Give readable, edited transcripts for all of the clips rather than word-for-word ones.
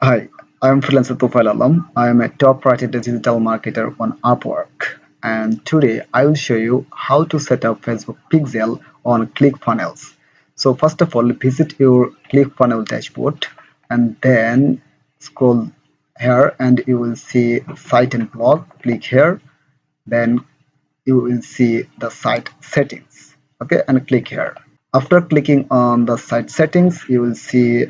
Hi, I'm Freelancer Tufayel Alom. I am a top-rated digital marketer on Upwork, and today I will show you how to set up Facebook Pixel on ClickFunnels. So first of all, visit your ClickFunnels dashboard, and then scroll here, and you will see site and blog. Click here, then you will see the site settings. Okay, and click here. After clicking on the site settings, you will see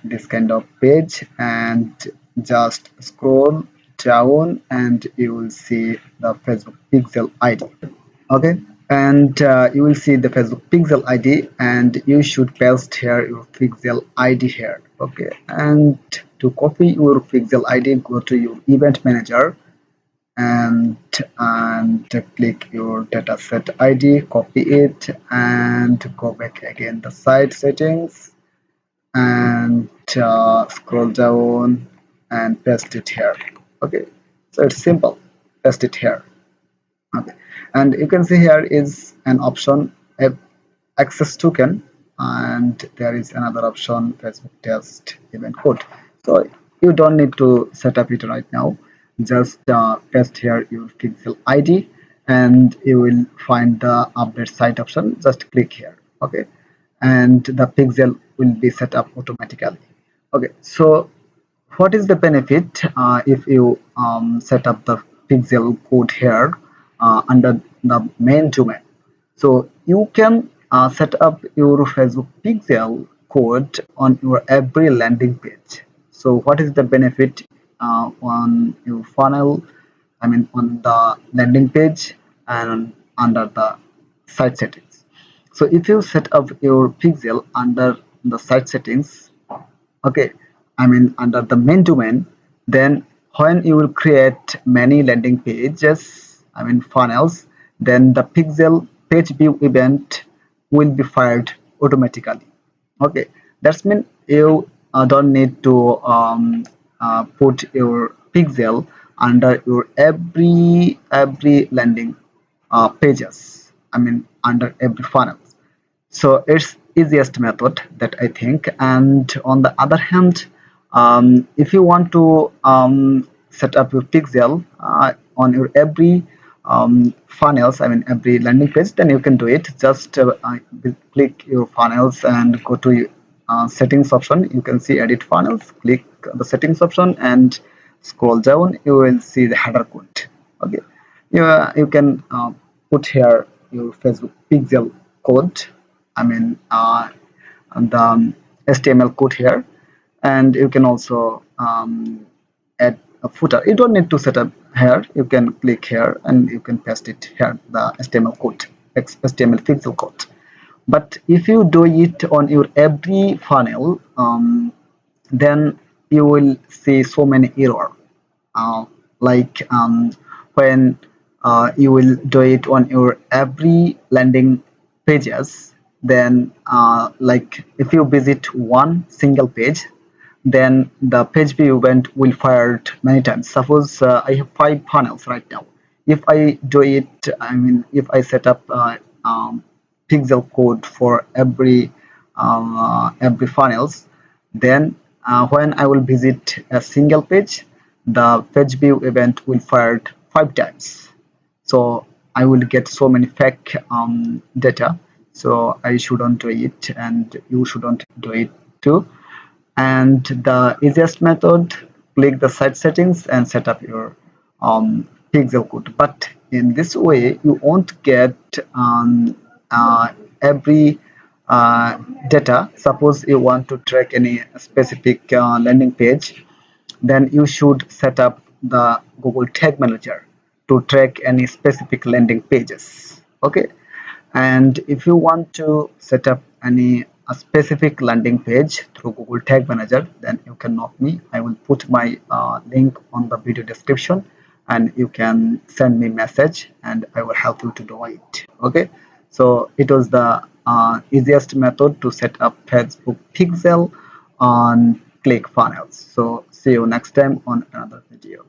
this kind of page, and just scroll down and you will see the Facebook Pixel ID. Okay, and you will see the Facebook Pixel ID, and you should paste here your Pixel ID here. Okay, and to copy your Pixel ID, go to your event manager and click your dataset ID, copy it, and go back again the site settings, and scroll down and paste it here. Okay, so it's simple. Paste it here. Okay, and you can see here is an option, access token, and there is another option, Facebook test event code. So you don't need to set up it right now. Just paste here your pixel ID, and you will find the update site option. Just click here. Okay, and the pixel will be set up automatically. Okay, so what is the benefit if you set up the pixel code here under the main domain? So you can set up your Facebook pixel code on your every landing page. So what is the benefit on your funnel, I mean on the landing page and under the site settings? So if you set up your pixel under the site settings, okay, I mean under the main domain, then when you will create many landing pages, I mean funnels, then the pixel page view event will be fired automatically. Okay, that's mean you don't need to put your pixel under your every landing pages, I mean under every funnel. So it's easiest method that I think. And on the other hand, if you want to set up your pixel on your every funnels, I mean every landing page, then you can do it. Just click your funnels and go to settings option. You can see edit funnels, click the settings option and scroll down, you will see the header code. Okay, you can put here your Facebook pixel code, I mean the HTML code here, and you can also add a footer. You don't need to set up here. You can click here and you can paste it here, the HTML code, HTML pixel code. But if you do it on your every funnel, then you will see so many error. Uh, like when you will do it on your every landing pages, then like if you visit one single page, then the page view event will fired many times. Suppose I have 5 funnels right now. If I do it, I mean if I set up pixel code for every funnels, then when I will visit a single page, the page view event will fired 5 times. So I will get so many fake data. So I shouldn't do it, and you shouldn't do it too. And the easiest method, click the site settings and set up your pixel code. But in this way you won't get every data. Suppose you want to track any specific landing page, then you should set up the Google Tag Manager to track any specific landing pages. Okay, and if you want to set up any a specific landing page through Google Tag Manager, then you can knock me. I will put my link on the video description, and you can send me message and I will help you to do it. Okay, so it was the easiest method to set up Facebook pixel on ClickFunnels. So see you next time on another video.